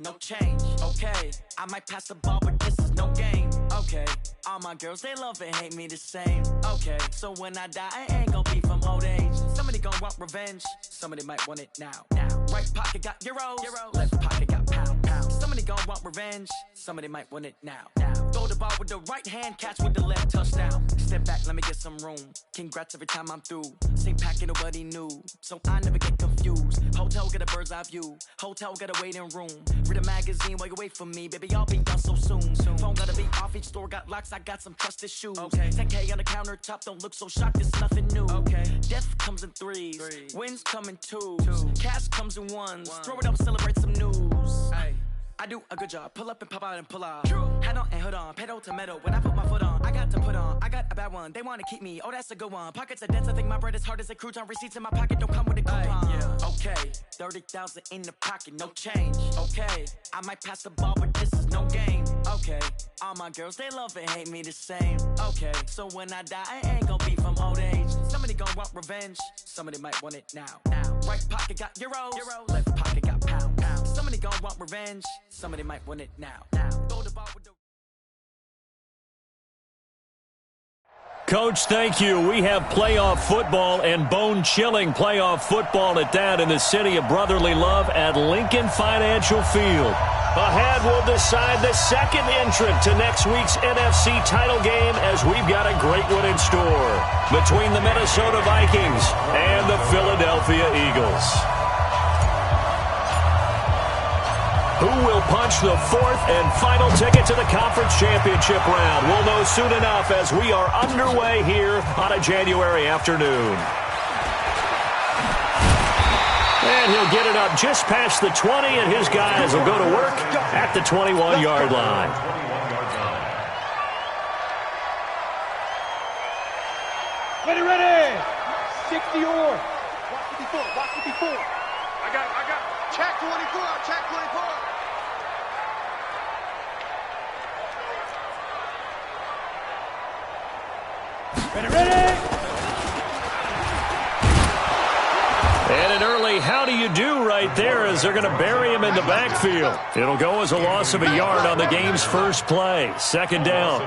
No change, okay. I might pass the ball, but this is no game, okay. All my girls, they love and hate me the same, okay. So when I die, I ain't gon' be from old age. Somebody gon' want revenge, somebody might want it now. Right pocket got euros, left pocket got pound. Somebody gon' want revenge, somebody might want it now. Throw the ball with the right hand, catch with the left, touchdown. Step back, let me get some room. Congrats every time I'm through. Same packet, nobody knew, so I never get confused. Hotel get a bird's eye view, hotel got a waiting room. Read a magazine while you wait for me, baby, I'll be done so soon. Phone gotta be off, each store got locks, I got some trusted shoes. 10K on the countertop, don't look so shocked, it's nothing new. Death comes in threes, wins come in twos, cash comes in ones. Throw it up, celebrate some news. I do a good job, pull up and pop out and pull off. Head on and hood on, pedal to metal. When I put my foot on, I got to put on. I got a bad one, they wanna keep me, oh that's a good one. Pockets are dense, I think my bread is hard as a crouton. Receipts in my pocket don't come with a coupon. Okay, 30,000 in the pocket, no change. Okay, I might pass the ball, but this is no game. Okay, all my girls, they love and hate me the same. Okay, so when I die, I ain't gon' be from old age. Somebody gon' want revenge, somebody might want it now. Right pocket got euros, left pocket got pound. Somebody gon' want revenge, somebody might want it now. Throw the ball with the... Coach, thank you. We have playoff football and bone-chilling playoff football at that in the city of brotherly love at Lincoln Financial Field. Ahead, we'll decide the second entrant to next week's NFC title game as we've got a great one in store between the Minnesota Vikings and the Philadelphia Eagles. Who will punch the fourth and final ticket to the conference championship round? We'll know soon enough as we are underway here on a January afternoon. And he'll get it up just past the 20, and his guys will go to work at the 21-yard line. Ready. 60 or. Watch 54. I got it. Check 24. Ready. And an early how do you do right there as they're going to bury him in the backfield. It'll go as a loss of a yard on the game's first play. Second down.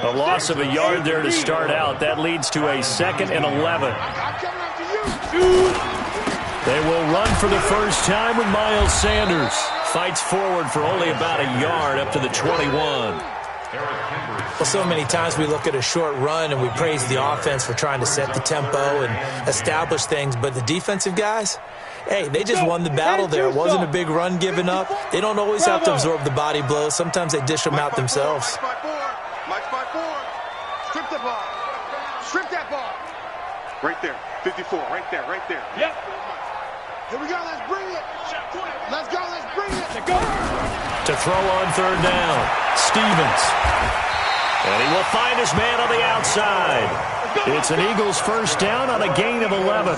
A loss of a yard there to start out. That leads to a 2nd and 11. They will run for the first time with Miles Sanders. Fights forward for only about a yard up to the 21. Well, so many times we look at a short run and we praise the offense for trying to set the tempo and establish things, but the defensive guys, hey, they just won the battle there. It wasn't a big run given up. They don't always have to absorb the body blows. Sometimes they dish them out themselves. Mike's by 4. Strip that ball. Right there. 54. Right there. Yep. Here we go. Let's bring it. Let's bring it. Go. To throw on third down, Stevens. And he will find his man on the outside. It's an Eagles first down on a gain of 11.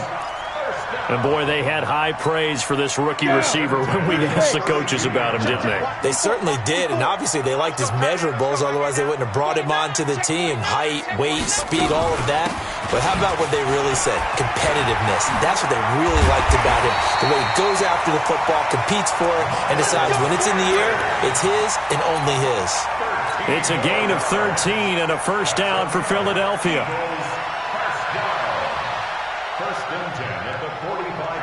And, boy, they had high praise for this rookie receiver when we asked the coaches about him, didn't they? They certainly did, and obviously they liked his measurables, otherwise they wouldn't have brought him onto the team. Height, weight, speed, all of that. But how about what they really said? Competitiveness. That's what they really liked about him. The way he goes after the football, competes for it, and decides when it's in the air, it's his and only his. It's a gain of 13 and a first down for Philadelphia.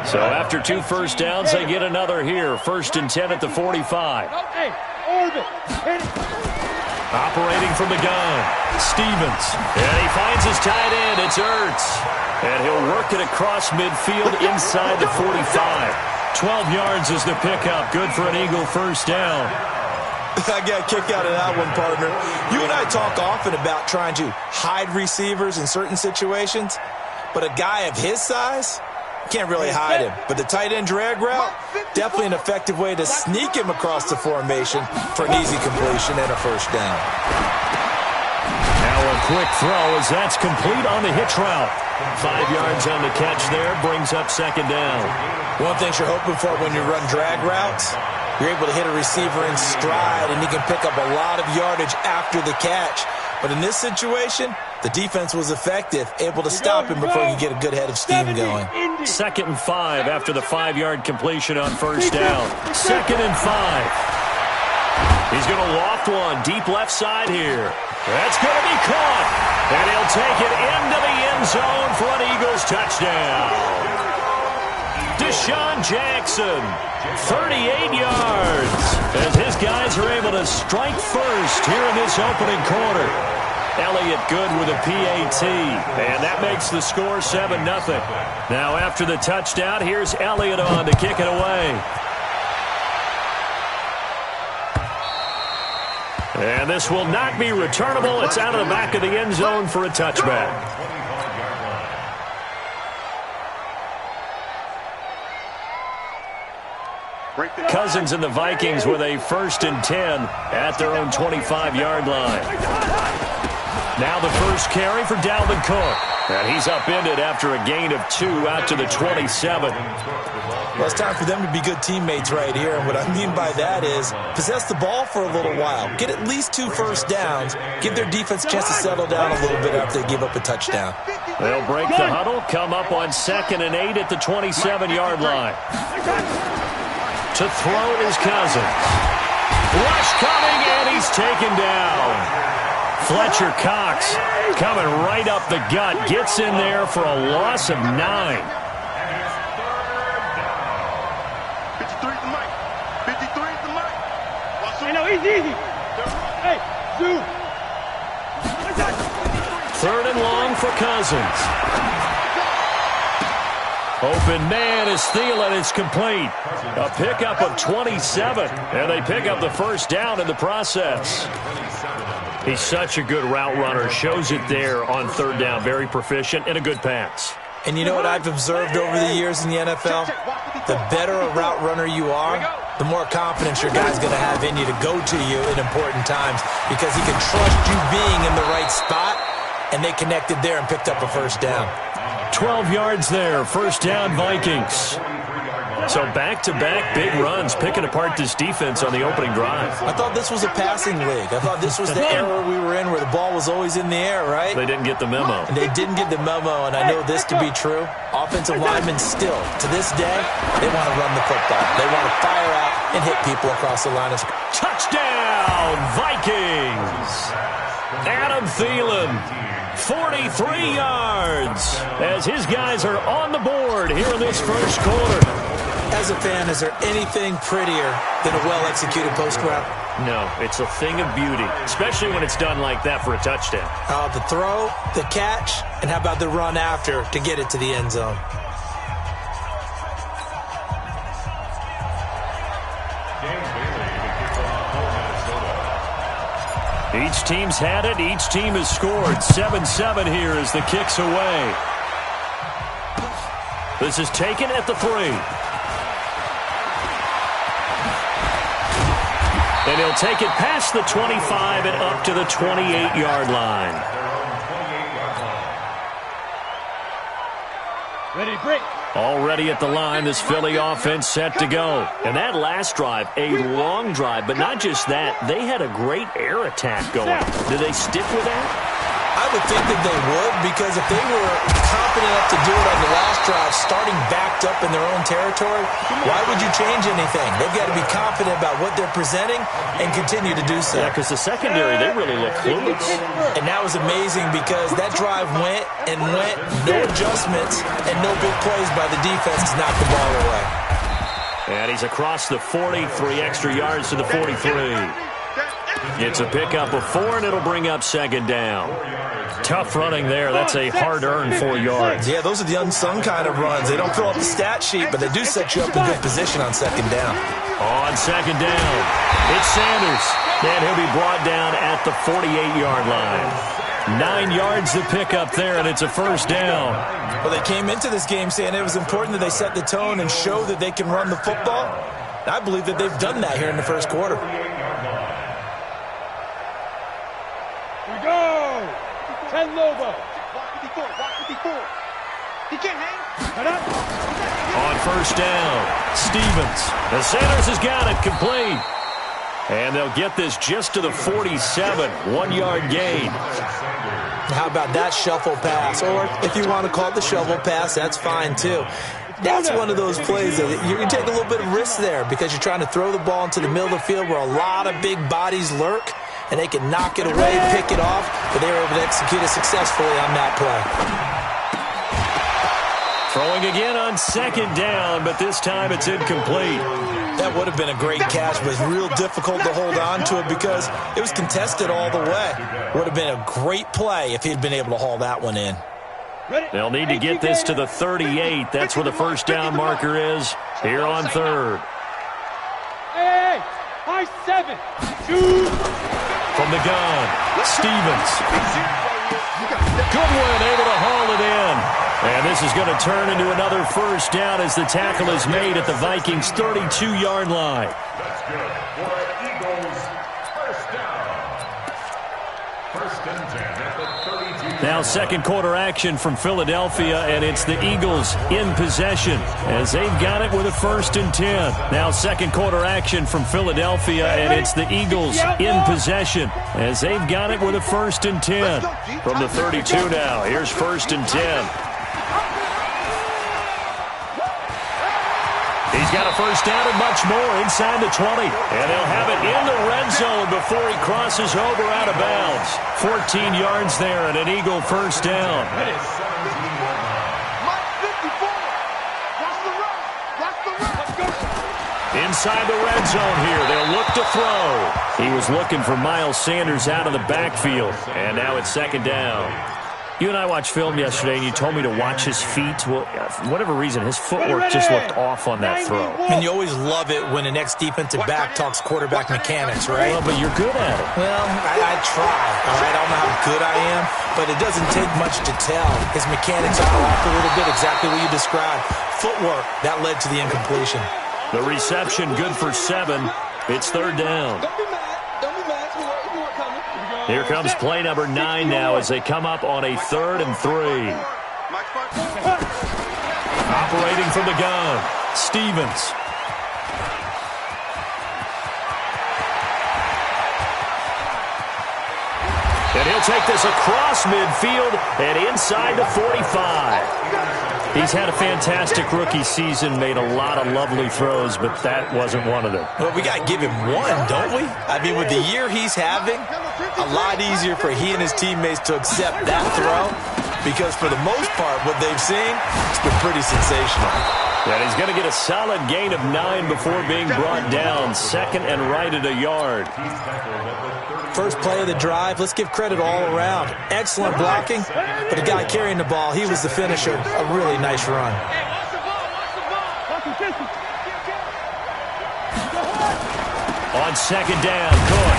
So after 2 first downs, they get another here. 1st and 10 at the 45. Operating from the gun, Stevens. And he finds his tight end. It's Ertz. And he'll work it across midfield inside the 45. 12 yards is the pickup. Good for an Eagle first down. I got a kick out of that one, partner. You and I talk often about trying to hide receivers in certain situations, but a guy of his size can't really hide him. But the tight end drag route, definitely an effective way to sneak him across the formation for an easy completion and a first down. Now a quick throw as that's complete on the hitch route. 5 yards on the catch there, brings up second down. One thing you're hoping for when you run drag routes, you're able to hit a receiver in stride, and he can pick up a lot of yardage after the catch. But in this situation, the defense was effective, able to stop him before he could get a good head of steam going. 2nd and 5 after the 5-yard completion on first down. 2nd and 5. He's going to loft one deep left side here. That's going to be caught. And he'll take it into the end zone for an Eagles touchdown. Deshaun Jackson, 38 yards, as his guys are able to strike first here in this opening quarter. Elliott good with a PAT, and that makes the score 7-0. Now after the touchdown, here's Elliott on to kick it away. And this will not be returnable. It's out of the back of the end zone for a touchback. Cousins and the Vikings with a 1st and 10 at their own 25-yard line. Now the first carry for Dalvin Cook. And he's upended after a gain of 2 out to the 27. Well, it's time for them to be good teammates right here. And what I mean by that is possess the ball for a little while. Get at least 2 first downs. Give their defense a chance to settle down a little bit after they give up a touchdown. They'll break the huddle, come up on 2nd and 8 at the 27-yard line. To throw is Cousins. Rush coming, and he's taken down. Fletcher Cox coming right up the gut. Gets in there for a loss of 9. 53 is the mic. 53 is the mic. I know, easy. Hey, Zoo. 3rd and long for Cousins. Open man is Thielen. It's complete. A pickup of 27. And they pick up the first down in the process. He's such a good route runner. Shows it there on 3rd down. Very proficient and a good pass. And you know what I've observed over the years in the NFL? The better a route runner you are, the more confidence your guy's going to have in you to go to you in important times because he can trust you being in the right spot, and they connected there and picked up a first down. 12 yards there. First down, Vikings. So back-to-back big runs, picking apart this defense on the opening drive. I thought this was a passing league. I thought this was the era we were in where the ball was always in the air, right? They didn't get the memo. And they didn't get the memo, and I know this to be true. Offensive linemen still, to this day, they want to run the football. They want to fire out and hit people across the line of scrimmage. Touchdown, Vikings! Adam Thielen, 43 yards, as his guys are on the board here in this first quarter. As a fan, is there anything prettier than a well-executed post route? No, it's a thing of beauty, especially when it's done like that for a touchdown. The throw, the catch, and how about the run after to get it to the end zone? Each team's had it. Each team has scored. 7-7 here as the kick's away. This is taken at the 3. And he'll take it past the 25 and up to the 28-yard line. Ready, break. Already at the line, this Philly offense set to go. And that last drive, a long drive, but not just that. They had a great air attack going. Do they stick with that? I would think that they would, because if they were confident enough to do it on the last drive, starting backed up in their own territory, why would you change anything? They've got to be confident about what they're presenting and continue to do so. Yeah, because the secondary, they really look clueless. And that was amazing because that drive went, no adjustments, and no big plays by the defense to knock the ball away. And he's across the 40, 3 extra yards to the 43. It's a pickup of 4, and it'll bring up 2nd down. Tough running there. That's a hard-earned 4 yards. Yeah, those are the unsung kind of runs. They don't fill up the stat sheet, but they do set you up in good position on 2nd down. On 2nd down, it's Sanders. And he'll be brought down at the 48-yard line. 9 yards to pick up there, and it's a first down. Well, they came into this game saying it was important that they set the tone and show that they can run the football. I believe that they've done that here in the first quarter. Go! 10 Lobo. Walk 54. He can't hang. On first down, Stevens. The Sanders has got it complete. And they'll get this just to the 47, 1-yard gain. How about that shuffle pass? Or if you want to call it the shovel pass, that's fine too. That's one of those plays that you can take a little bit of risk there because you're trying to throw the ball into the middle of the field where a lot of big bodies lurk, and they can knock it away, pick it off, but they were able to execute it successfully on that play. Throwing again on 2nd down, but this time it's incomplete. That would have been a great catch, but it's real difficult to hold on to it because it was contested all the way. Would have been a great play if he'd been able to haul that one in. They'll need to get this to the 38. That's where the first down marker is here on 3rd. Hey, high 7. Shoot. From the gun, Stevens. Goodwin able to haul it in. And this is going to turn into another first down as the tackle is made at the Vikings' 32-yard line. That's good for the Eagles. First down. First and 10 at the 32. Now second quarter action from Philadelphia, and it's the Eagles in possession as they've got it with a 1st and 10. Now second quarter action from Philadelphia, and it's the Eagles in possession as they've got it with a 1st and 10. From the 32 now, here's 1st and 10. He's got a first down and much more inside the 20. And they'll have it in the red zone before he crosses over out of bounds. 14 yards there and an Eagle first down. That is 17-yard line. 54. That's the run. That's the run. Let's go. Inside the red zone here. They'll look to throw. He was looking for Miles Sanders out of the backfield. And now it's 2nd down. You and I watched film yesterday, and you told me to watch his feet. Well, for whatever reason, his footwork just looked off on that throw. And you always love it when an ex-defensive back talks quarterback mechanics, right? Well, but you're good at it. Well, I try, all right? I don't know how good I am, but it doesn't take much to tell. His mechanics are off a little bit, exactly what you described. Footwork, that led to the incompletion. The reception good for 7. It's 3rd down. Here comes play number 9 now as they come up on a 3rd and 3. Operating from the gun, Stevens. And he'll take this across midfield and inside the 45. He's had a fantastic rookie season, made a lot of lovely throws, but that wasn't one of them. Well, we got to give him one, don't we? I mean, with the year he's having, a lot easier for he and his teammates to accept that throw because for the most part, what they've seen, it's been pretty sensational. And he's going to get a solid gain of 9 before being brought down. 2nd and right at a yard. First play of the drive, let's give credit all around. Excellent blocking, but the guy carrying the ball, he was the finisher. A really nice run. On 2nd down, Cook.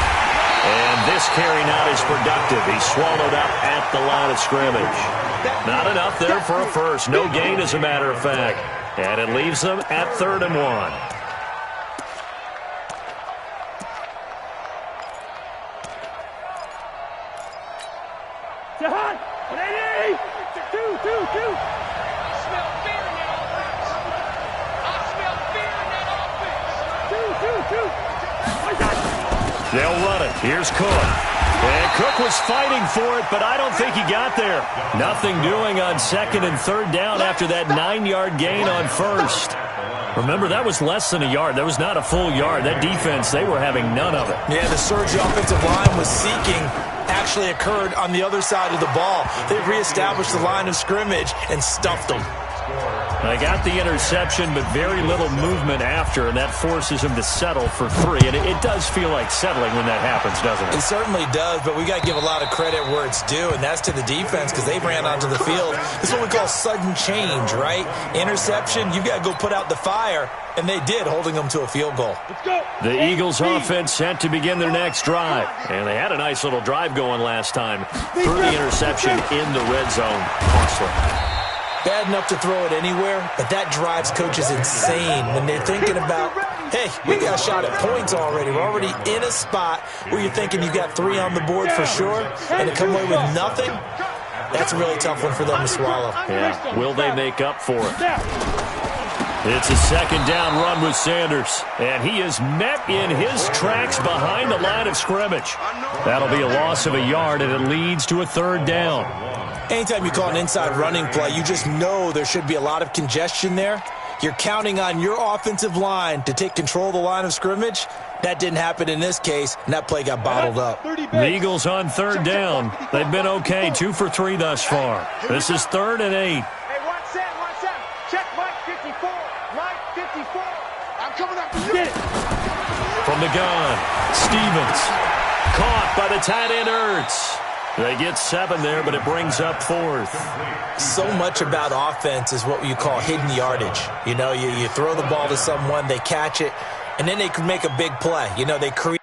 And this carry not as productive. He's swallowed up at the line of scrimmage. Not enough there for a first. No gain, as a matter of fact. And it leaves them at 3rd and 1. They'll run it. Here's Cook. And Cook was fighting for it, but I don't think he got there. Nothing doing on 2nd and 3rd down after that 9-yard gain on 1st. Remember, that was less than a yard. That was not a full yard. That defense, they were having none of it. Yeah, the surge offensive line was seeking actually occurred on the other side of the ball. They reestablished the line of scrimmage and stuffed them. They got the interception, but very little movement after, and that forces him to settle for 3. And it does feel like settling when that happens, doesn't it? It certainly does, but we got to give a lot of credit where it's due, and that's to the defense because they ran onto the field. This is what we call sudden change, right? Interception, you've got to go put out the fire, and they did, holding them to a field goal. Let's go. The Eagles offense set to begin their next drive, and they had a nice little drive going last time. Threw the interception in the red zone. Costly. Bad enough to throw it anywhere, but that drives coaches insane when they're thinking about, hey, we got a shot at points already. We're already in a spot where you're thinking you've got 3 on the board for sure, and to come away with nothing, that's a really tough one for them to swallow. Yeah, will they make up for it? It's a second down run with Sanders, and he is met in his tracks behind the line of scrimmage. That'll be a loss of a yard, and it leads to a third down. Anytime you call an inside running play, you just know there should be a lot of congestion there. You're counting on your offensive line to take control of the line of scrimmage. That didn't happen in this case, and that play got bottled up. The Eagles on third down. They've been okay, 2 for 3 thus far. This is 3rd and 8. Hey, watch that. Check Mike 54. Mike 54. I'm coming up to you. Get it. From the gun, Stevens. Caught by the tight end Ertz. They get 7 there, but it brings up 4th. So much about offense is what you call hidden yardage. You know, you throw the ball to someone, they catch it, and then they can make a big play. You know, they create.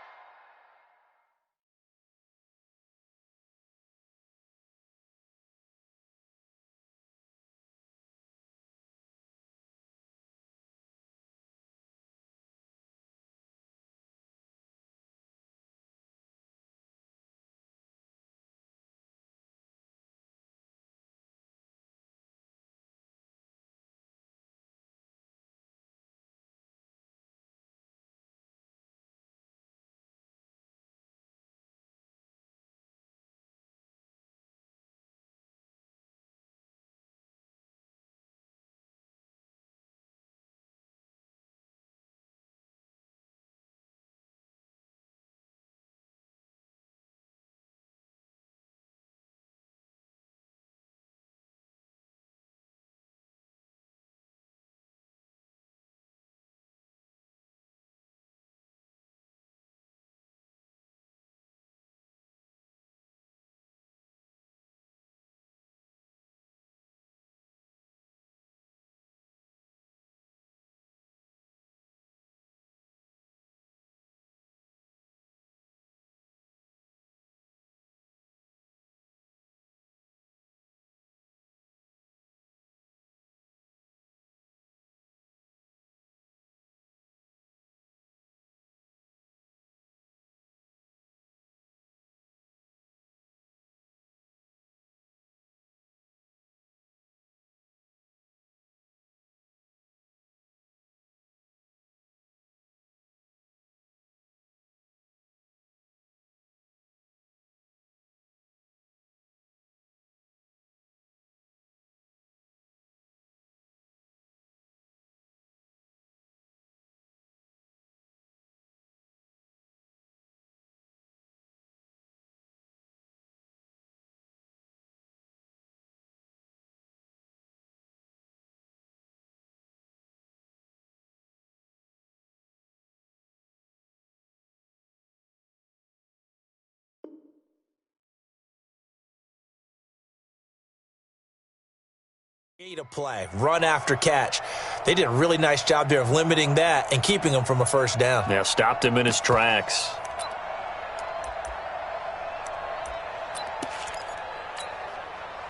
A play, run after catch. They did a really nice job there of limiting that and keeping him from a first down. Yeah, stopped him in his tracks.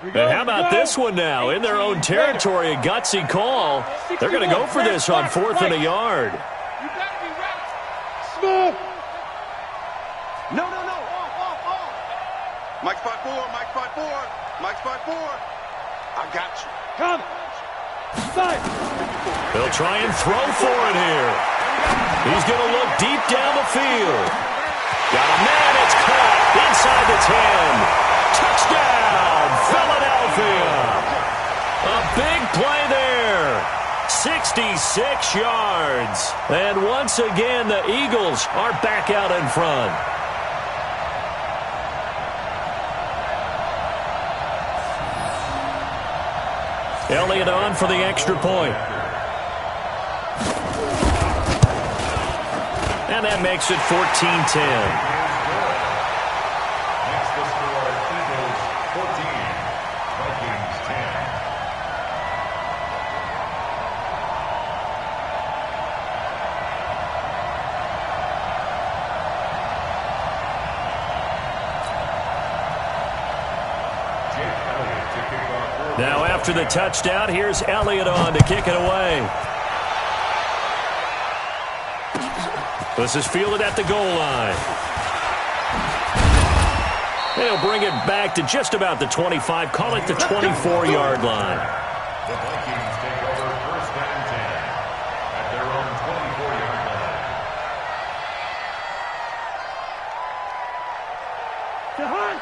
And how about this one now? In their own territory, a gutsy call. They're going to go for this on 4th and a yard. You better be ready. Smooth. No. Mike spot 4. I got you. Come. Side. They'll try and throw for it here. He's going to look deep down the field. Got a man. It's caught inside the 10. Touchdown, Philadelphia. A big play there. 66 yards. And once again, the Eagles are back out in front. Elliott on for the extra point. And that makes it 14-10. Next the score, Eagles 14, Vikings 10. Jake Elliott to kick off. Now after the touchdown, here's Elliott on to kick it away. This is fielded at the goal line. They'll bring it back to just about the 25, call it the 24-yard line. The Vikings take over 1st and 10.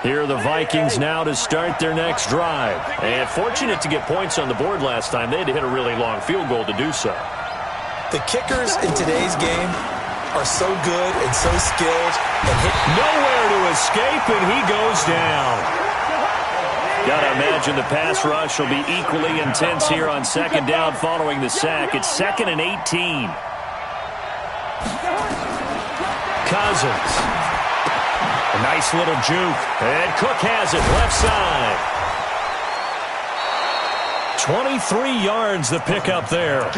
Here are the Vikings now to start their next drive. And fortunate to get points on the board last time. They had to hit a really long field goal to do so. The kickers in today's game are so good and so skilled and hit nowhere to escape, and he goes down. Gotta imagine the pass rush will be equally intense here on second down following the sack. It's 2nd and 18. Cousins. A nice little juke. And Cook has it left side. 23 yards the pickup there.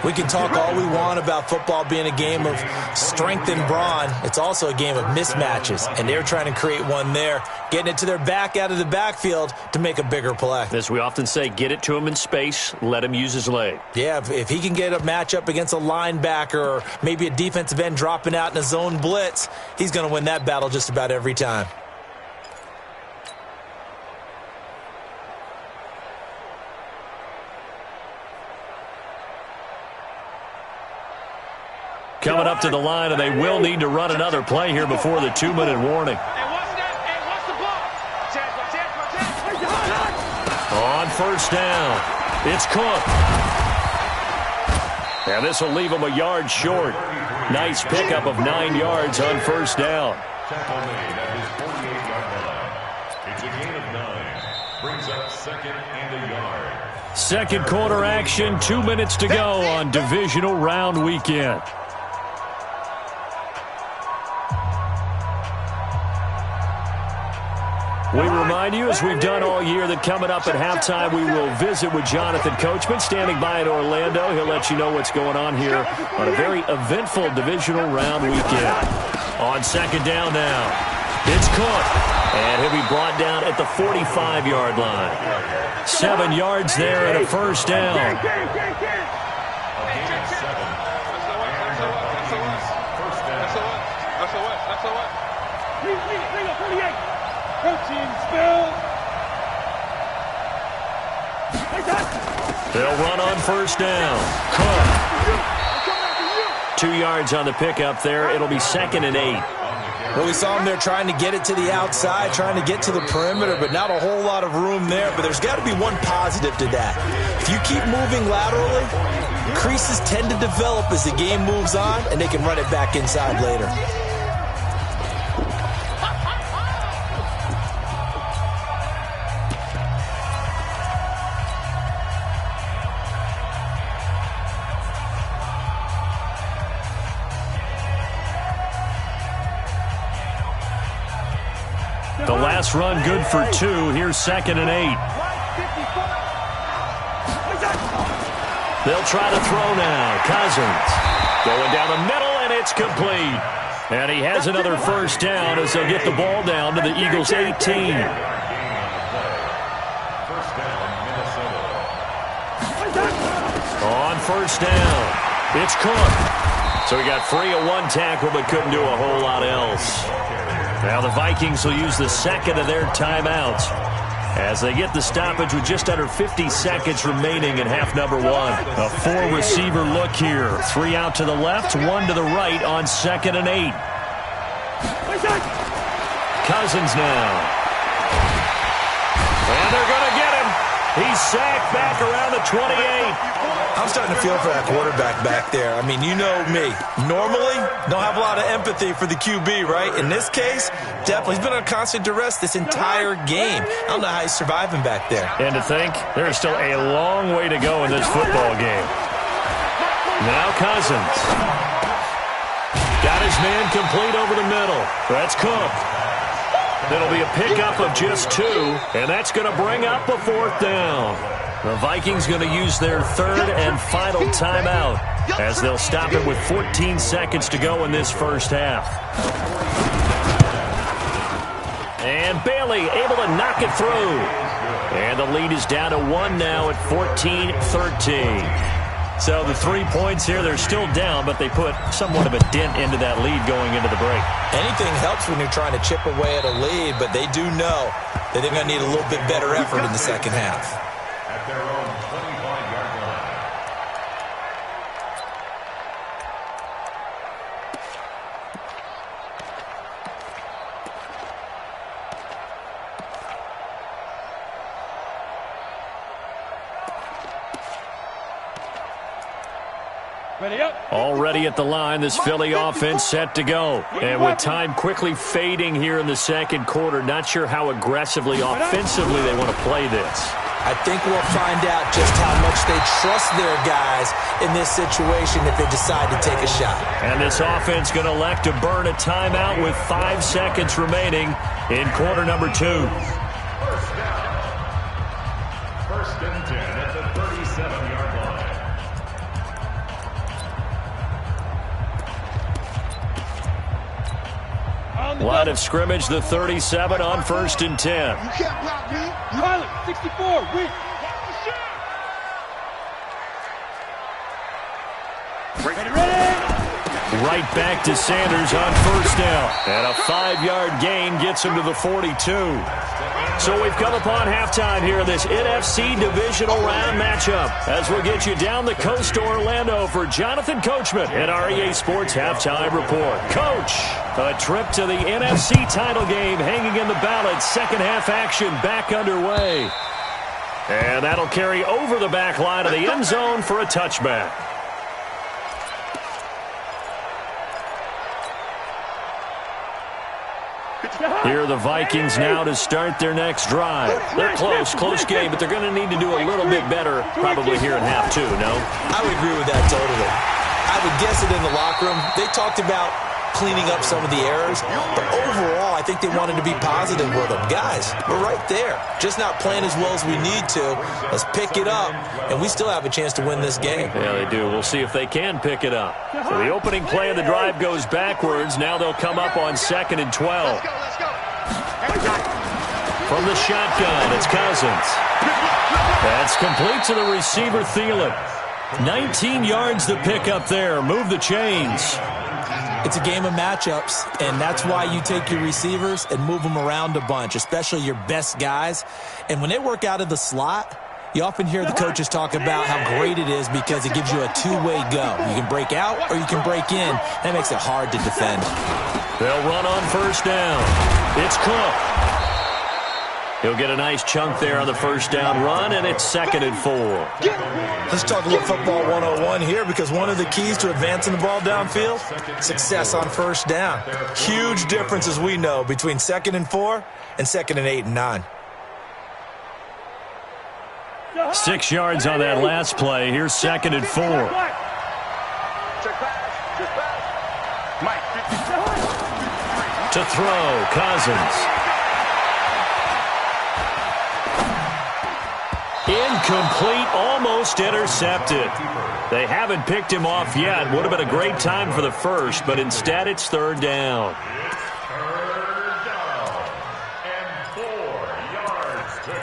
We can talk all we want about football being a game of strength and brawn. It's also a game of mismatches, and they're trying to create one there, getting it to their back out of the backfield to make a bigger play. As we often say, get it to him in space, let him use his leg. Yeah, if he can get a matchup against a linebacker or maybe a defensive end dropping out in a zone blitz, he's going to win that battle just about every time. Coming up to the line, and they will need to run another play here before the 2-minute warning. On first down, it's Cook. And this will leave him a yard short. Nice pickup of 9 yards on first down. Tackle made at his 48-yard line. It's a gain of 9. Brings up 2nd and a yard. Second quarter action, 2 minutes to go on divisional round weekend. We remind you, as we've done all year, that coming up at halftime, we will visit with Jonathan Coachman, standing by in Orlando. He'll let you know what's going on here on a very eventful divisional round weekend. On second down now, it's Cook, and he'll be brought down at the 45-yard line. 7 yards there and a first down. They'll run on first down. Cook. 2 yards on the pickup there. It'll be 2nd and 8. Well, we saw him there trying to get it to the outside, trying to get to the perimeter, but not a whole lot of room there. But there's got to be one positive to that. If you keep moving laterally, creases tend to develop as the game moves on, and they can run it back inside later. The last run good for 2. Here's 2nd and 8. They'll try to throw now. Cousins going down the middle, and it's complete. And he has another first down as they'll get the ball down to the Eagles' 18. On first down, it's Cook. So he got free of one tackle but couldn't do a whole lot else. Now the Vikings will use the second of their timeouts as they get the stoppage with just under 50 seconds remaining in half number 1. A 4-receiver look here. 3 out to the left, 1 to the right on 2nd and 8. Cousins now. And they're going to get him. He's sacked back around the 28. I'm starting to feel for that quarterback back there. I mean, you know me. Normally, don't have a lot of empathy for the QB, right? In this case, definitely. He's been under constant duress this entire game. I don't know how he's surviving back there. And to think, there's still a long way to go in this football game. Now Cousins. Got his man complete over the middle. That's Cook. It'll be a pickup of just 2, and that's going to bring up a 4th down. The Vikings going to use their 3rd and final timeout as they'll stop it with 14 seconds to go in this first half. And Bailey able to knock it through. And the lead is down to 1 now at 14-13. So the 3 points here, they're still down, but they put somewhat of a dent into that lead going into the break. Anything helps when you're trying to chip away at a lead, but they do know that they're going to need a little bit better effort in the second half. At their own 25-yard line. Already at the line, this Philly offense set to go. And with time quickly fading here in the second quarter, not sure how aggressively, offensively they want to play this. I think we'll find out just how much they trust their guys in this situation if they decide to take a shot. And this offense going to elect to burn a timeout with 5 seconds remaining in quarter number 2. First down. First and 10 at the 37-yard line. Line of scrimmage, the 37 on first and 10. You can't block me. Pilot, 64, win. Right back to Sanders on first down. And a 5-yard gain gets him to the 42. So we've come upon halftime here in this NFC Divisional Round matchup as we'll get you down the coast to Orlando for Jonathan Coachman at our EA Sports Halftime Report. Coach, a trip to the NFC title game hanging in the balance. Second half action back underway. And that'll carry over the back line of the end zone for a touchback. Here are the Vikings now to start their next drive. They're close game, but they're going to need to do a little bit better probably here in half 2, no? I would agree with that totally. I would guess it in the locker room. They talked about cleaning up some of the errors, but overall, I think they wanted to be positive with them. Guys, we're right there. Just not playing as well as we need to. Let's pick it up, and we still have a chance to win this game. Yeah, they do. We'll see if they can pick it up. So the opening play of the drive goes backwards. Now they'll come up on 2nd and 12. From the shotgun, it's Cousins. That's complete to the receiver, Thielen. 19 yards to pick up there. Move the chains. It's a game of matchups, and that's why you take your receivers and move them around a bunch, especially your best guys. And when they work out of the slot, you often hear the coaches talk about how great it is because it gives you a two-way go. You can break out or you can break in. That makes it hard to defend. They'll run on first down. It's Cook. He'll get a nice chunk there on the first down run, and it's 2nd and 4. Let's talk a little football 101 here because one of the keys to advancing the ball downfield, success on first down. Huge difference, as we know, between 2nd and 4 and 2nd and 8 and 9. 6 yards on that last play. Here's 2nd and 4. To throw, Cousins. Incomplete, almost intercepted. They haven't picked him off yet. Would have been a great time for the first, but instead it's 3rd down. Third down and 4 yards to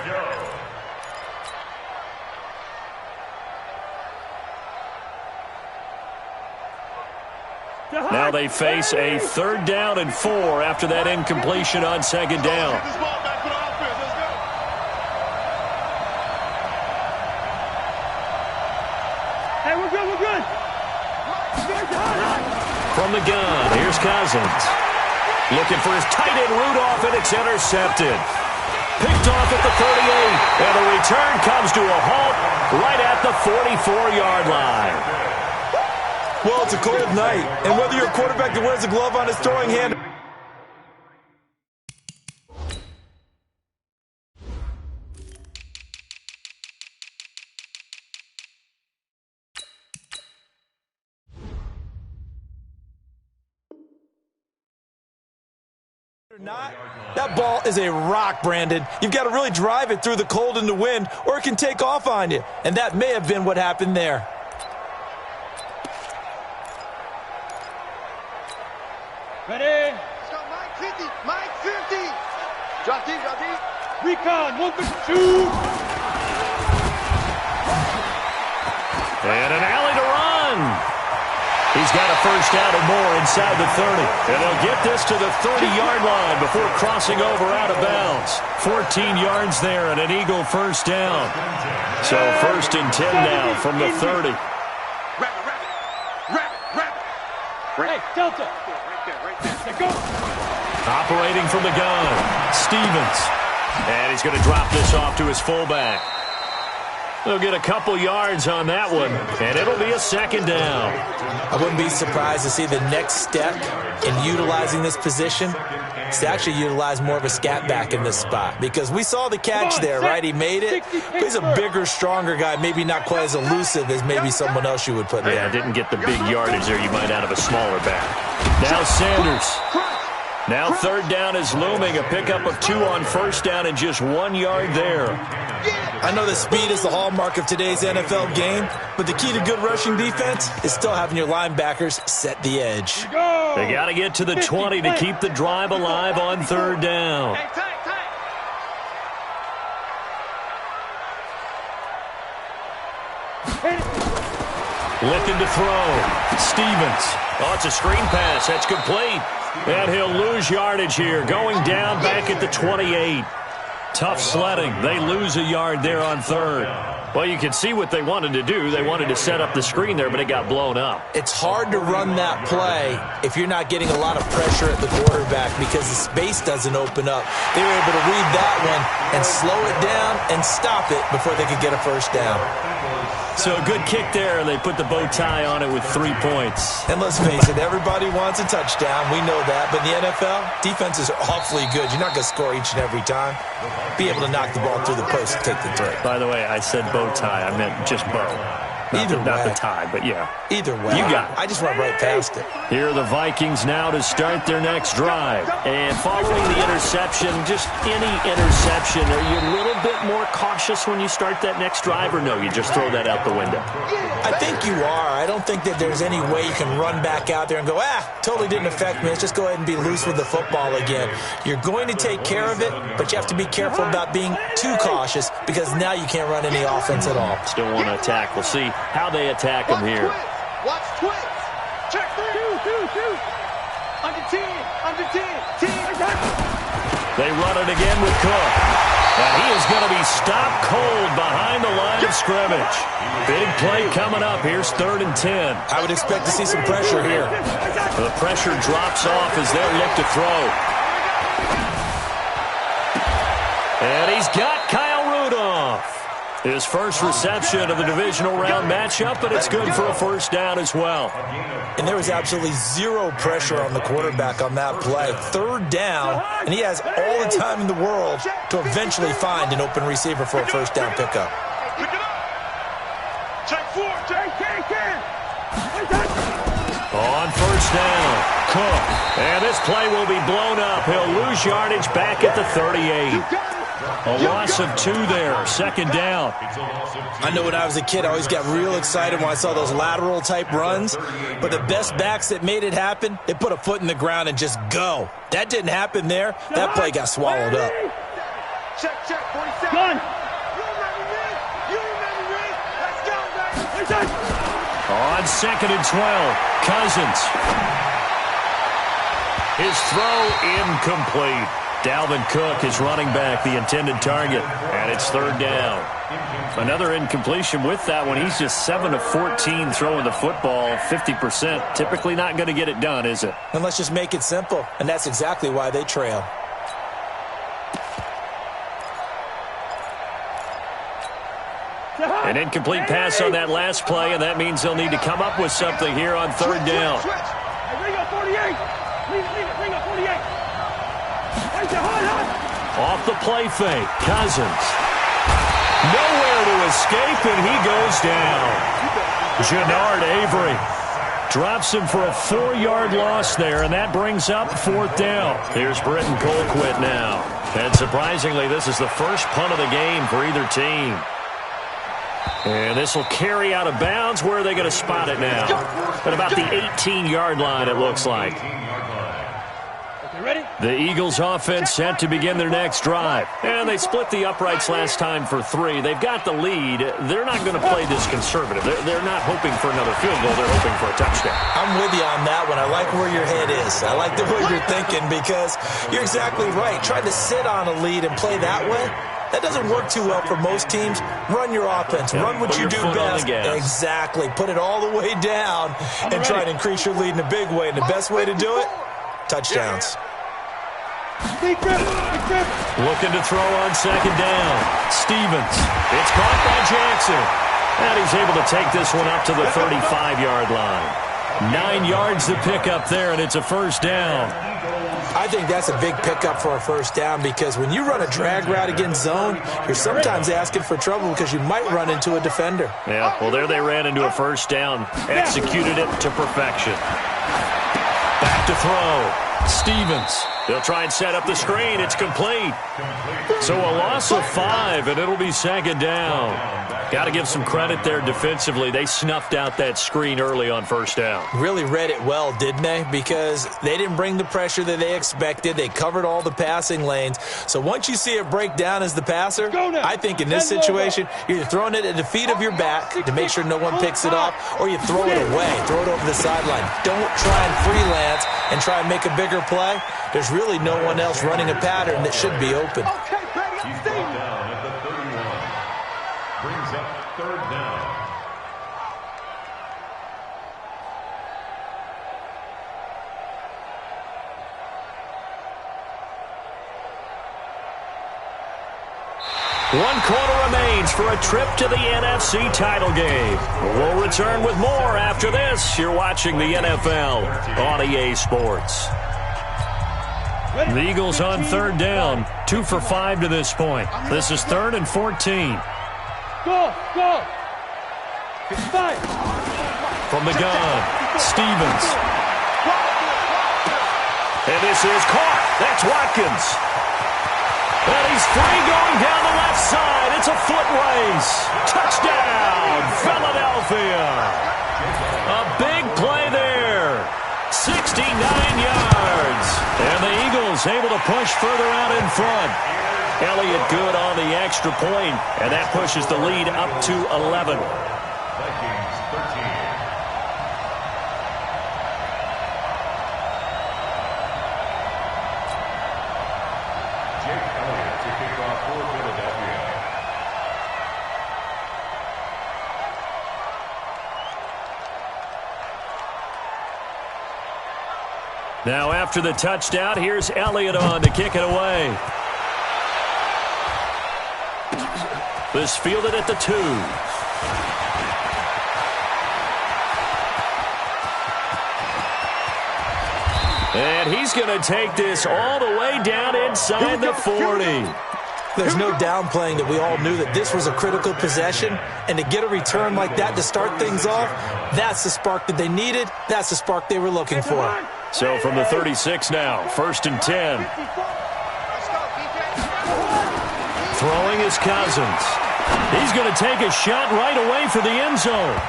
go. Now they face a 3rd down and 4 after that incompletion on 2nd down. Hey, we're good. From the gun, here's Cousins. Looking for his tight end Rudolph, and it's intercepted. Picked off at the 38, and the return comes to a halt right at the 44-yard line. Well, it's a cold night, and whether you're a quarterback that wears a glove on his throwing hand, or not, that ball is a rock, Brandon. You've got to really drive it through the cold and the wind, or it can take off on you, and that may have been what happened there. Ready? Let's go, Mike 50. Mike 50. Drop deep. Recon, 152. And an alley to run. He's got a first down and more inside the 30. And they'll get this to the 30-yard line before crossing over out of bounds. 14 yards there and an Eagle first down. So 1st and 10 now from the 30. Hey, Delta. Right there. Go. Operating from the gun, Stevens. And he's going to drop this off to his fullback. They'll get a couple yards on that one, and it'll be a second down. I wouldn't be surprised to see the next step in utilizing this position is to actually utilize more of a scat back in this spot, because we saw the catch there, right? He made it. He's a bigger, stronger guy, maybe not quite as elusive as maybe someone else you would put there. Yeah, didn't get the big yardage there you might out of a smaller back. Now Sanders. Now third down is looming, a pickup of 2 on first down and just 1 yard there. I know that speed is the hallmark of today's NFL game, but the key to good rushing defense is still having your linebackers set the edge. They got to get to the 20 to keep the drive alive on third down. Looking to throw. Stevens. Oh, it's a screen pass. That's complete. And he'll lose yardage here. Going down back at the 28. Tough sledding. They lose a yard there on third. Well, you can see what they wanted to do. They wanted to set up the screen there, but it got blown up. It's hard to run that play if you're not getting a lot of pressure at the quarterback because the space doesn't open up. They were able to read that one and slow it down and stop it before they could get a first down. So a good kick there, and they put the bow tie on it with 3 points. And let's face it, everybody wants a touchdown. We know that. But in the NFL, defenses are awfully good. You're not going to score each and every time. Be able to knock the ball through the post and take the throw. By the way, I said bow tie. I meant just bow. Not the tie, but yeah. Either way. You got it. I just went right past it. Here are the Vikings now to start their next drive. And following the interception, just any interception, are you a little bit more cautious when you start that next drive, or no, you just throw that out the window? I think you are. I don't think that there's any way you can run back out there and go, totally didn't affect me. Let's just go ahead and be loose with the football again. You're going to take care of it, but you have to be careful about being too cautious because now you can't run any offense at all. Still want to attack. We'll see how they attack him here. Watch twins. Check 3. Two. Under 10. Under 10. 10. They run it again with Cook. And he is going to be stopped cold behind the line of scrimmage. Big play coming up. Here's 3rd and 10. I would expect to see some pressure here. The pressure drops off as they'll look to throw. And he's got Kyle Rudolph. His first reception of the divisional round matchup, but it's good for a first down as well. And there was absolutely zero pressure on the quarterback on that play. 3rd down, and he has all the time in the world to eventually find an open receiver for a first down pickup. Pick it up. Check 4. On first down, Cook. And this play will be blown up. He'll lose yardage back at the 38. A loss of 2 there, 2nd down. I know when I was a kid, I always got real excited when I saw those lateral-type runs. But the best backs that made it happen, they put a foot in the ground and just go. That didn't happen there. That play got swallowed up. Check, 47. Gun. You remember me. Let's go, baby. On 2nd and 12, Cousins. His throw incomplete. Dalvin Cook is running back, the intended target, and it's 3rd down. Another incompletion with that one. He's just 7 of 14 throwing the football, 50%. Typically not going to get it done, is it? And let's just make it simple, and that's exactly why they trail. An incomplete pass on that last play, and that means they'll need to come up with something here on 3rd down. Bring up 48. Bring up 48. Off the play fake, Cousins. Nowhere to escape, and he goes down. Jannard Avery drops him for a 4-yard loss there, and that brings up 4th down. Here's Britton Colquitt now. And surprisingly, this is the first punt of the game for either team. And this will carry out of bounds. Where are they going to spot it now? At about the 18-yard line, it looks like. The Eagles offense set to begin their next drive. And they split the uprights last time for 3. They've got the lead. They're not going to play this conservative. They're not hoping for another field goal. They're hoping for a touchdown. I'm with you on that one. I like where your head is. I like the way you're thinking because you're exactly right. Trying to sit on a lead and play that way, that doesn't work too well for most teams. Run your offense. Run what you do best. Exactly. Put it all the way down and try to increase your lead in a big way. And the best way to do it, touchdowns. Looking to throw on second down. Stevens. It's caught by Jackson. And he's able to take this one up to the 35-yard line. 9 yards to pick up there, and it's a first down. I think that's a big pickup for a first down because when you run a drag route against zone, you're sometimes asking for trouble because you might run into a defender. Yeah, well, there they ran into a first down. Executed it to perfection. Back to throw. Stevens. They'll try and set up the screen. It's complete. So a loss of 5, and it'll be second down. Got to give some credit there defensively. They snuffed out that screen early on first down. Really read it well, didn't they? Because they didn't bring the pressure that they expected. They covered all the passing lanes. So once you see it break down as the passer, I think in this situation, you're either throwing it at the feet of your back to make sure no one picks it off, or you throw it away, throw it over the sideline. Don't try and freelance and try and make a bigger play. There's really no one else running a pattern that should be open. He's brought down at the 31. Brings up third down. One quarter remains for a trip to the NFC title game. We'll return with more after this. You're watching the NFL on EA Sports. The Eagles on third down, 2 for 5 to this point. This is 3rd and 14. Go! From the gun, Stevens. And this is caught. That's Watkins. And he's free going down the left side. It's a foot race. Touchdown, Philadelphia. A big play there. 69 yards. And the Eagles able to push further out in front. Elliott good on the extra point, and that pushes the lead up to 11. Vikings 13. Jake Elliott to kick off for Philadelphia. Now after the touchdown, here's Elliott on to kick it away. This fielded at the 2. And he's going to take this all the way down inside the 40. There's no downplaying that we all knew that this was a critical possession, and to get a return like that to start things off, that's the spark that they needed. That's the spark they were looking for. So from the 36 now, 1st and 10. Throwing is Cousins. He's going to take a shot right away for the end zone.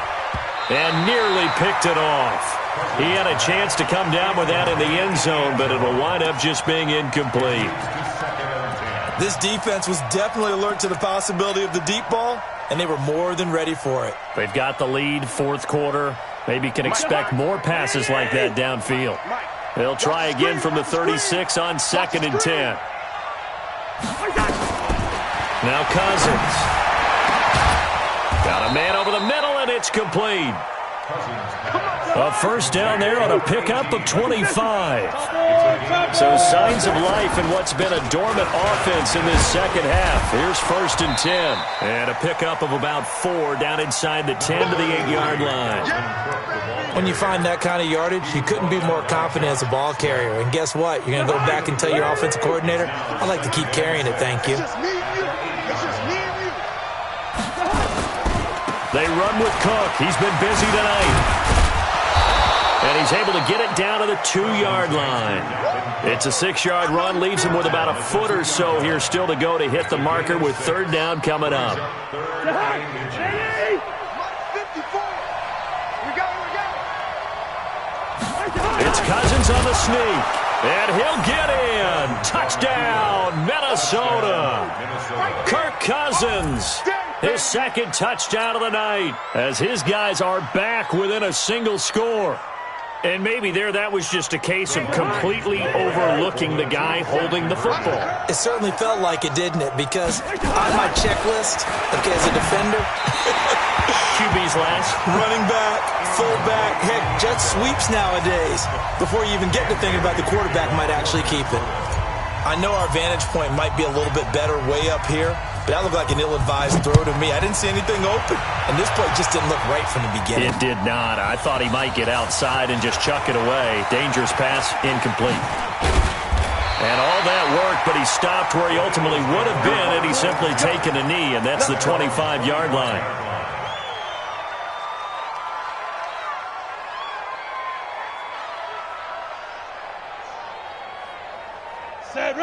And nearly picked it off. He had a chance to come down with that in the end zone, but it'll wind up just being incomplete. This defense was definitely alert to the possibility of the deep ball, and they were more than ready for it. They've got the lead, 4th quarter. Maybe can expect more passes like that downfield. They'll try again from the 36 on 2nd and 10. Now Cousins. Got a man over the middle, and it's complete. A first down there on a pickup of 25. So signs of life in what's been a dormant offense in this second half. Here's 1st and 10. And a pickup of about 4 down inside the 10 to the 8-yard line. When you find that kind of yardage, you couldn't be more confident as a ball carrier. And guess what? You're going to go back and tell your offensive coordinator, I'd like to keep carrying it, thank you. They run with Cook. He's been busy tonight. And he's able to get it down to the 2-yard line. It's a 6-yard run, leaves him with about a foot or so here still to go to hit the marker with 3rd down coming up. It's Cousins on the sneak. And he'll get in. Touchdown, Minnesota. Kirk Cousins. His 2nd touchdown of the night as his guys are back within a single score. And maybe that was just a case of completely overlooking the guy holding the football. It certainly felt like it, didn't it? Because on my checklist, okay, as a defender, QB's last. Running back, fullback, heck, jet sweeps nowadays. Before you even get to thinking about the quarterback might actually keep it. I know our vantage point might be a little bit better way up here, but that looked like an ill-advised throw to me. I didn't see anything open, and this play just didn't look right from the beginning. It did not. I thought he might get outside and just chuck it away. Dangerous pass, incomplete. And all that worked, but he stopped where he ultimately would have been had he simply taken a knee, and that's the 25-yard line.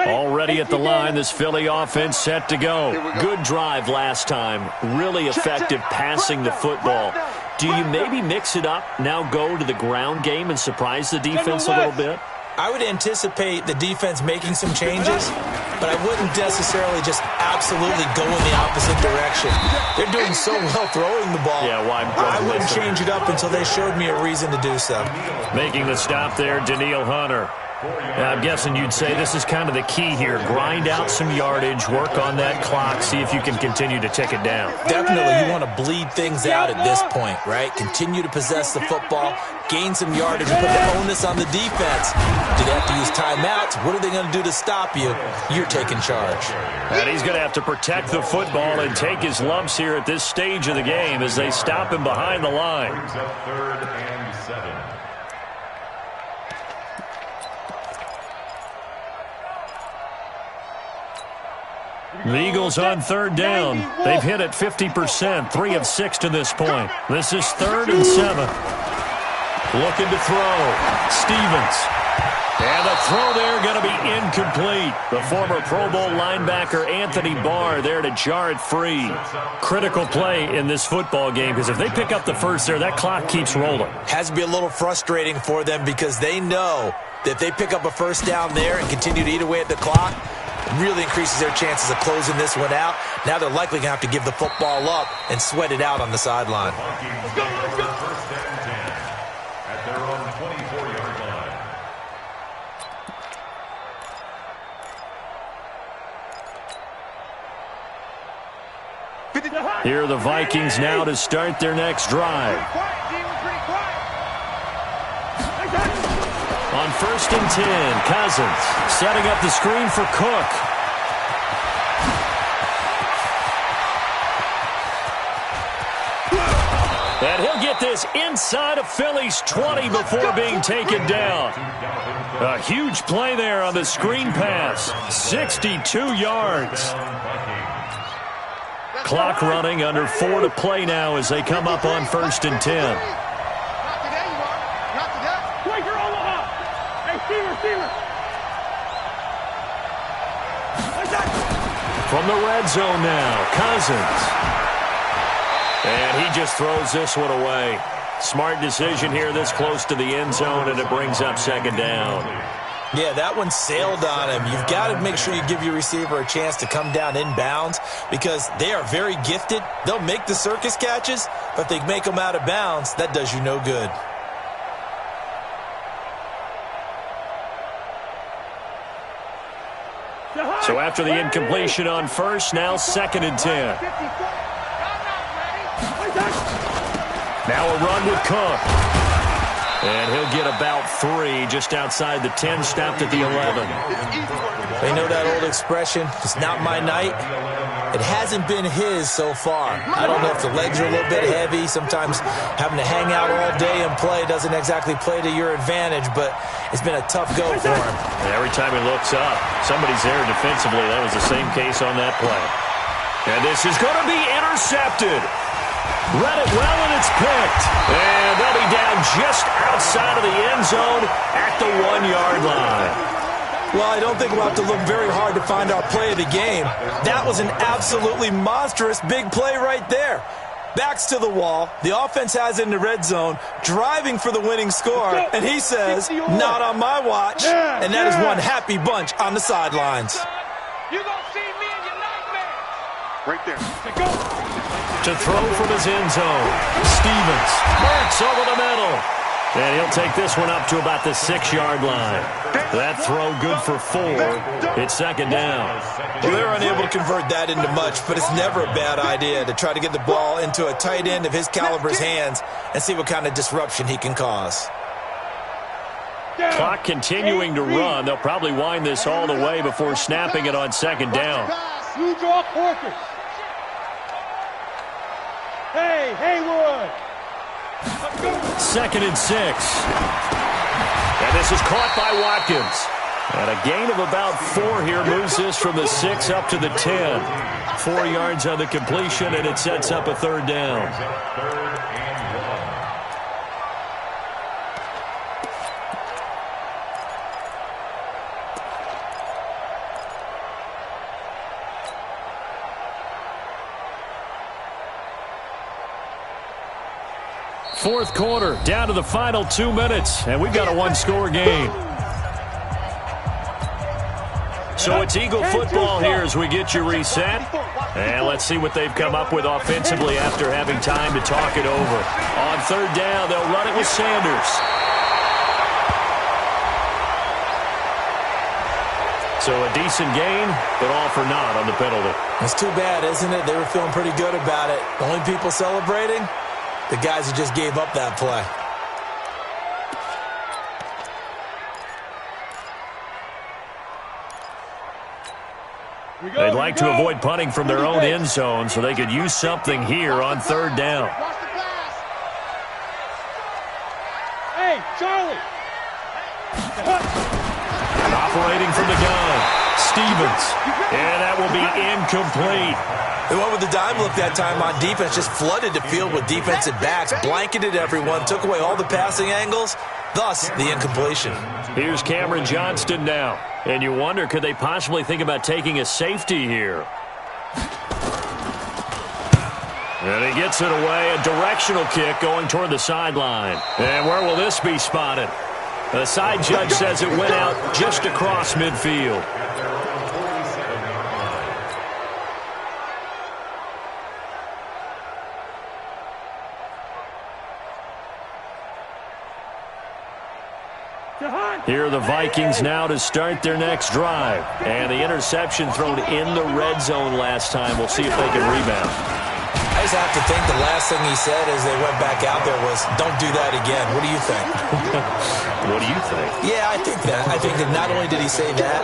Already at the line, this Philly offense set to go. Good drive last time. Really effective passing the football. Do you maybe mix it up, now go to the ground game and surprise the defense a little bit? I would anticipate the defense making some changes, but I wouldn't necessarily just absolutely go in the opposite direction. They're doing so well throwing the ball. Yeah, why? I wouldn't change it up until they showed me a reason to do so. Making the stop there, Danielle Hunter. Now, I'm guessing you'd say this is kind of the key here. Grind out some yardage, work on that clock, see if you can continue to tick it down. Definitely, you want to bleed things out at this point, right? Continue to possess the football, gain some yardage, and put the onus on the defense. Do they have to use timeouts? What are they going to do to stop you? You're taking charge. And he's going to have to protect the football and take his lumps here at this stage of the game as they stop him behind the line. Third and 7. The Eagles on third down. They've hit it 50%, 3 of 6 to this point. This is 3rd and 7. Looking to throw. Stevens. And the throw there going to be incomplete. The former Pro Bowl linebacker Anthony Barr there to jar it free. Critical play in this football game because if they pick up the first there, that clock keeps rolling. Has to be a little frustrating for them because they know that if they pick up a first down there and continue to eat away at the clock, really increases their chances of closing this one out. Now they're likely going to have to give the football up and sweat it out on the sideline. Let's go! First and 10 at their own 24-yard line. Here are the Vikings now to start their next drive. On 1st and 10, Cousins setting up the screen for Cook. And he'll get this inside of Philly's 20 before being taken down. A huge play there on the screen pass. 62 yards. Clock running, under 4 to play now as they come up on 1st and 10. From the red zone now, Cousins. And he just throws this one away. Smart decision here this close to the end zone, and it brings up 2nd down. Yeah, that one sailed on him. You've got to make sure you give your receiver a chance to come down inbounds because they are very gifted. They'll make the circus catches, but if they make them out of bounds, that does you no good. So after the incompletion on 1st, now 2nd and 10. Now a run with Cook. And he'll get about 3 just outside the 10, stopped at the 11. They know that old expression, it's not my night. It hasn't been his so far. I don't know if the legs are a little bit heavy. Sometimes having to hang out all day and play doesn't exactly play to your advantage, but it's been a tough go for him. And every time he looks up, somebody's there defensively. That was the same case on that play. And this is going to be intercepted. Read it well, and it's picked. And they'll be down just outside of the end zone at the 1-yard line. Well, I don't think we'll have to look very hard to find our play of the game. That was an absolutely monstrous big play right there. Backs to the wall. The offense has it in the red zone, driving for the winning score. And he says, not on my watch. And that is one happy bunch on the sidelines. You're going to see me in your nightmare. Right there. To throw from his end zone. Stevens marks over the middle. And he'll take this one up to about the 6-yard line. That throw good for 4. It's 2nd down. Well, they're unable to convert that into much, but it's never a bad idea to try to get the ball into a tight end of his caliber's hands and see what kind of disruption he can cause. Clock continuing to run. They'll probably wind this all the way before snapping it on second down. You draw Porter. Hey, Haywood. 2nd and 6. And this is caught by Watkins. And a gain of about 4 here moves this from the 6 up to the 10. 4 yards on the completion, and it sets up a 3rd down. Fourth quarter, down to the final 2 minutes, and we've got a one-score game. So it's Eagle football here as we get you reset. And let's see what they've come up with offensively after having time to talk it over. On 3rd down, they'll run it with Sanders. So a decent gain, but all for naught on the penalty. It's too bad, isn't it? They were feeling pretty good about it. The only people celebrating? The guys who just gave up that play. They'd like to avoid punting from their own end zone so they could use something here on 3rd down. Hey, Charlie. And operating from the gun, Stevens. And that will be incomplete. They went with the dime look that time on defense, just flooded the field with defensive backs, blanketed everyone, took away all the passing angles, thus the incompletion. Here's Cameron Johnston now. And you wonder, could they possibly think about taking a safety here? And he gets it away, a directional kick going toward the sideline. And where will this be spotted? The side judge says it went out just across midfield. Here are the Vikings now to start their next drive. And the interception thrown in the red zone last time. We'll see if they can rebound. I just have to think the last thing he said as they went back out there was, don't do that again. What do you think? What do you think? Yeah, I think that. I think that not only did he say that,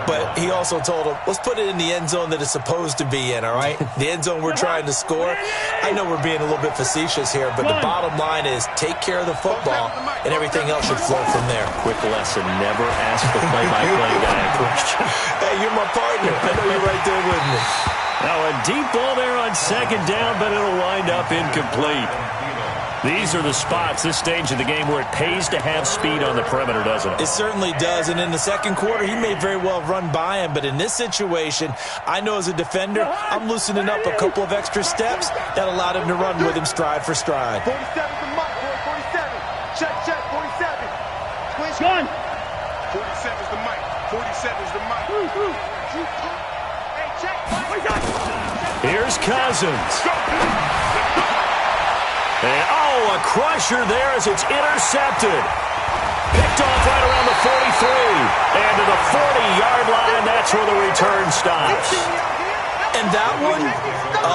but he also told him, let's put it in the end zone that it's supposed to be in, all right? The end zone we're trying to score. I know we're being a little bit facetious here, but the bottom line is take care of the football, and everything else should flow from there. Quick lesson, never ask the play-by-play guy a question. Hey, you're my partner. I know you're right there with me. Now a deep ball there on 2nd down, but it'll wind up incomplete. These are the spots, this stage of the game, where it pays to have speed on the perimeter, doesn't it? It certainly does, and in the second quarter, he may very well run by him, but in this situation, I know as a defender, I'm loosening up a couple of extra steps that allowed him to run with him stride for stride. 47's the mark, boy. 47. Check, 47. Switch. Gun. 47's the mic. 47's the mic. Hey, check. Here's Cousins. And, oh, a crusher there as it's intercepted. Picked off right around the 43. And to the 40-yard line, that's where the return stops. And that one,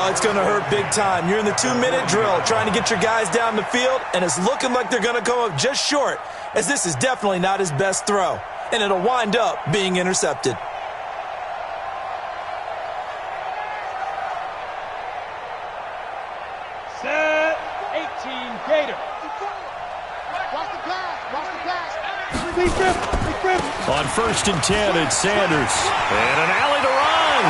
it's going to hurt big time. You're in the 2-minute drill trying to get your guys down the field, and it's looking like they're going to come up just short, as this is definitely not his best throw. And it'll wind up being intercepted. Set. 18 Gator. Watch the pass. Release him. On 1st and 10, it's Sanders. And an alley to run.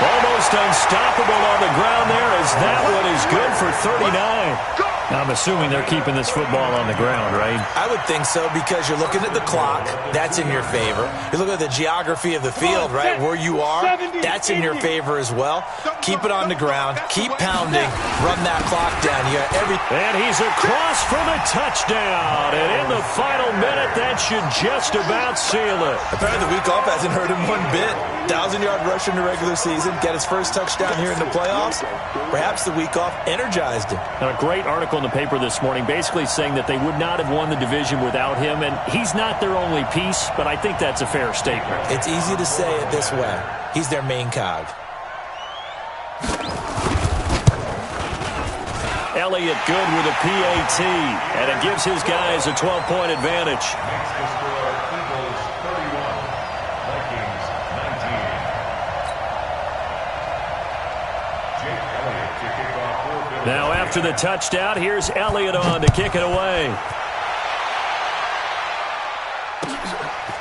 Almost unstoppable on the ground there, as that one is good for 39. I'm assuming they're keeping this football on the ground, right? I would think so, because you're looking at the clock. That's in your favor. You look at the geography of the field, right? Where you are, that's in your favor as well. Keep it on the ground. Keep pounding. Run that clock down. You got everything. And he's across for the touchdown. And in the final minute, that should just about seal it. Apparently the week off hasn't hurt him one bit. 1,000-yard rush in the regular season. Get his first touchdown here in the playoffs. Perhaps the week off energized him. And a great article in the paper this morning basically saying that they would not have won the division without him. And he's not their only piece, but I think that's a fair statement. It's easy to say it this way. He's their main cog. Elliott good with a PAT, and it gives his guys a 12-point advantage. Makes the score Eagles 31, Vikings 19. Jake Elliott to kick off for Now after the touchdown, here's Elliott on to kick it away.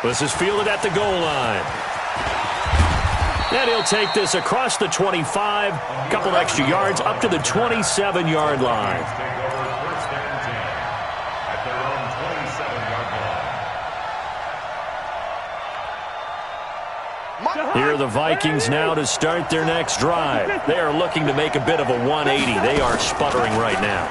This is fielded at the goal line. And he'll take this across the 25, a couple extra yards, up to the 27-yard line. Take over first and 10 at their own 27-yard line. Here are the Vikings now to start their next drive. They are looking to make a bit of a 180. They are sputtering right now.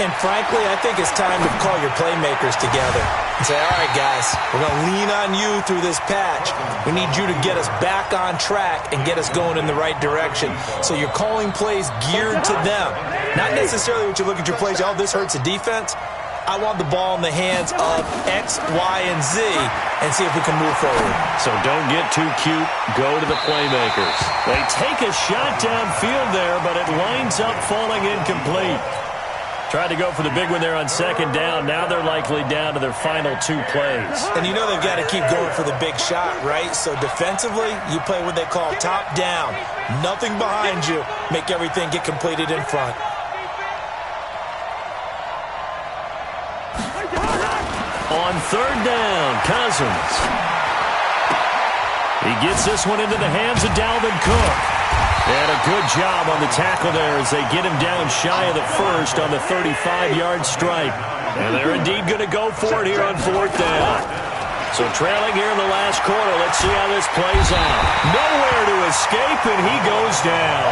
And frankly, I think it's time to call your playmakers together and say, all right, guys, we're going to lean on you through this patch. We need you to get us back on track and get us going in the right direction. So you're calling plays geared to them. Not necessarily what you look at your plays, oh, this hurts the defense. I want the ball in the hands of X, Y, and Z and see if we can move forward. So don't get too cute. Go to the playmakers. They take a shot downfield there, but it winds up falling incomplete. Tried to go for the big one there on second down. Now they're likely down to their final 2 plays. And you know they've got to keep going for the big shot, right? So defensively, you play what they call top down. Nothing behind you. Make everything get completed in front. On third down, Cousins. He gets this one into the hands of Dalvin Cook. And a good job on the tackle there as they get him down shy of the first on the 35-yard stripe. And they're indeed going to go for it here on fourth down. So trailing here in the last quarter, let's see how this plays out. Nowhere to escape, and he goes down.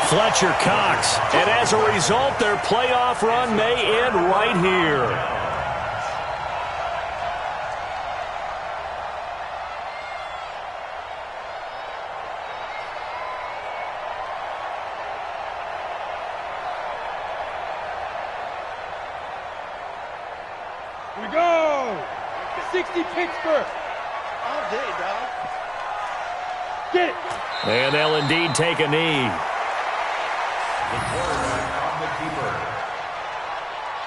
Fletcher Cox. And as a result, their playoff run may end right here. Here we go! 60 Pittsburgh! All day, dog. Get it! And they'll indeed take a knee. The quarterback on the keeper.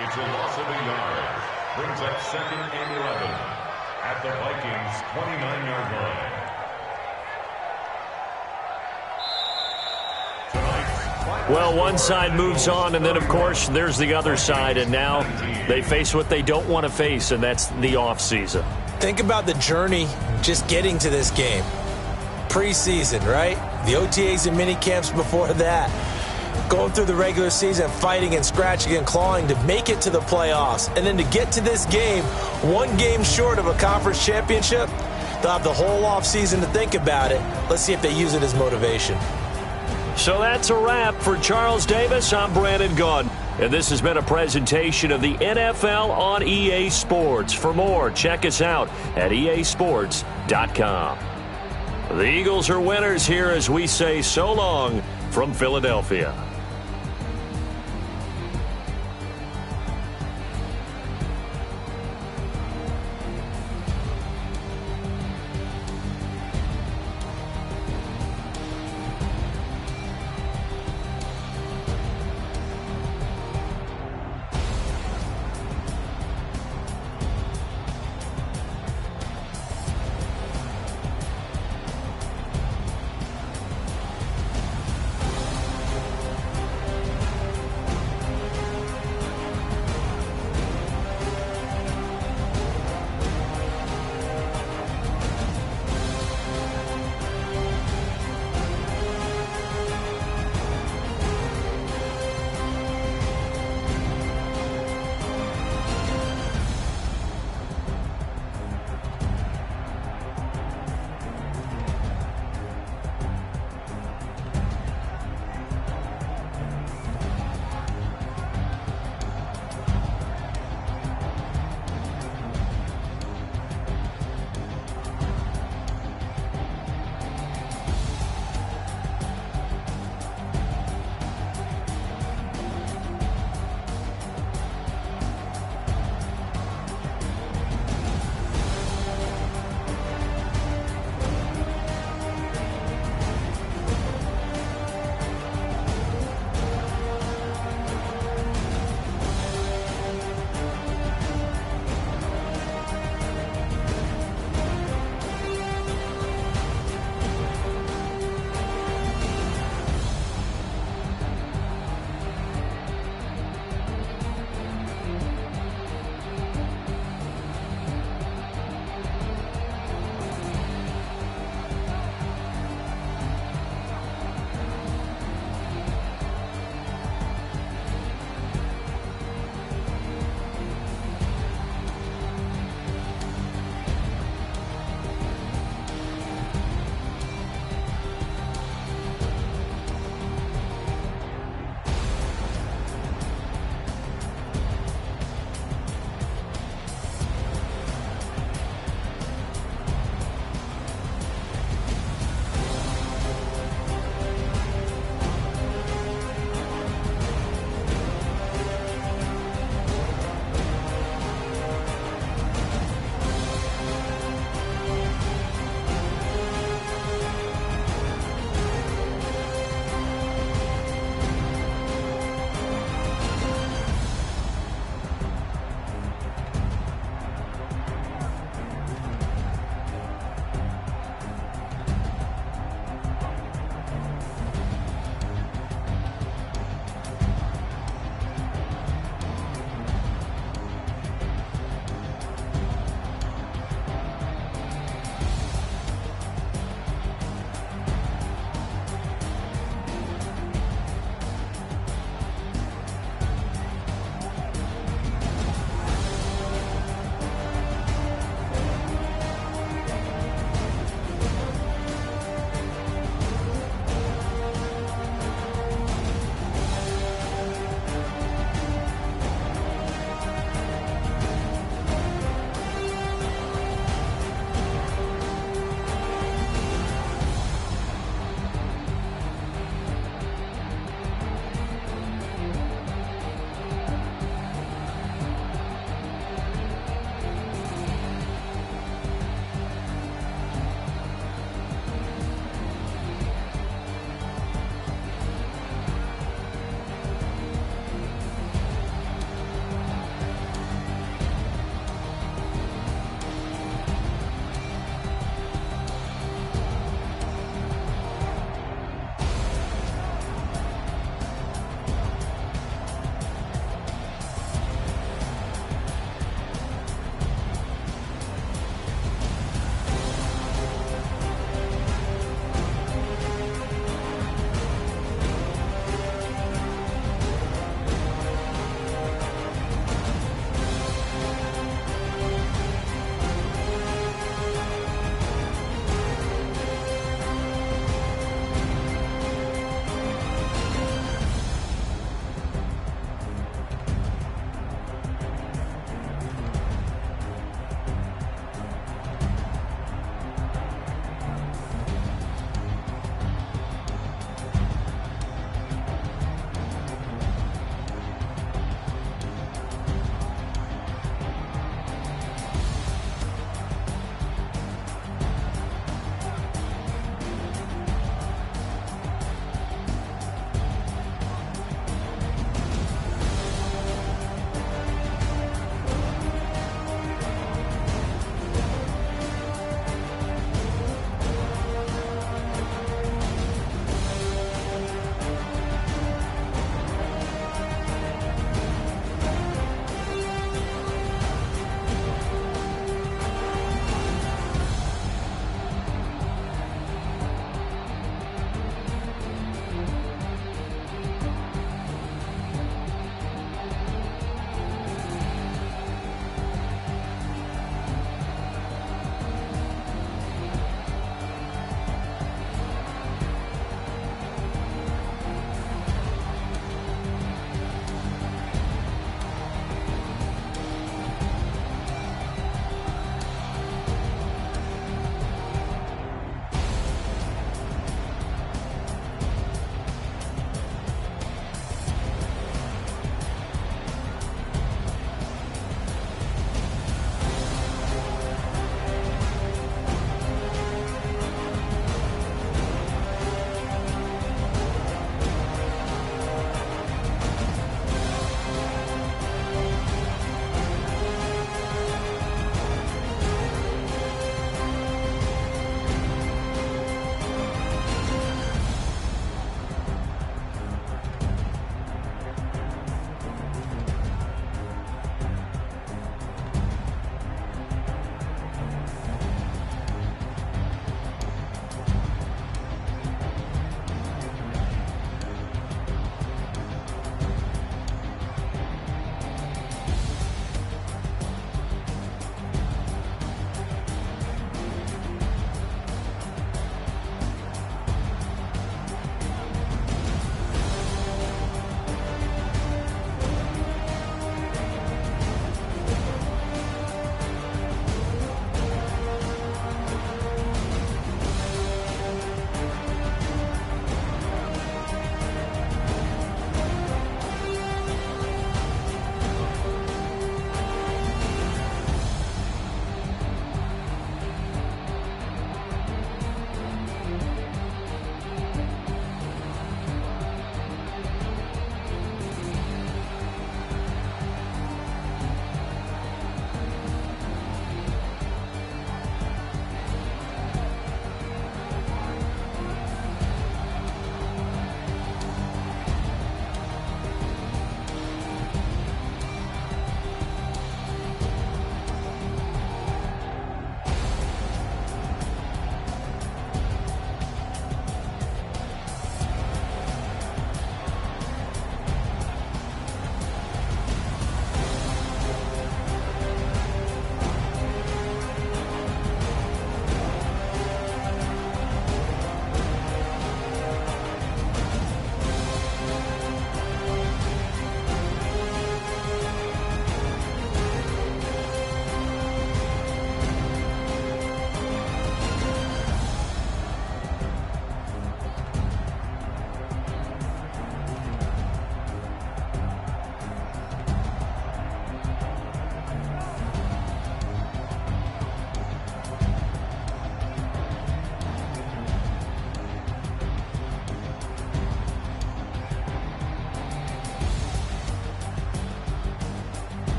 It's a loss of a yard. Brings up 2nd and 11 at the Vikings' 29-yard line. Well, one side moves on, and then, of course, there's the other side, and now they face what they don't want to face, and that's the offseason. Think about the journey just getting to this game. Preseason, right? The OTAs and mini camps before that. Going through the regular season, fighting and scratching and clawing to make it to the playoffs. And then to get to this game, 1 game short of a conference championship, they'll have the whole offseason to think about it. Let's see if they use it as motivation. So that's a wrap for Charles Davis. I'm Brandon Gaudin, and this has been a presentation of the NFL on EA Sports. For more, check us out at easports.com. The Eagles are winners here as we say so long from Philadelphia.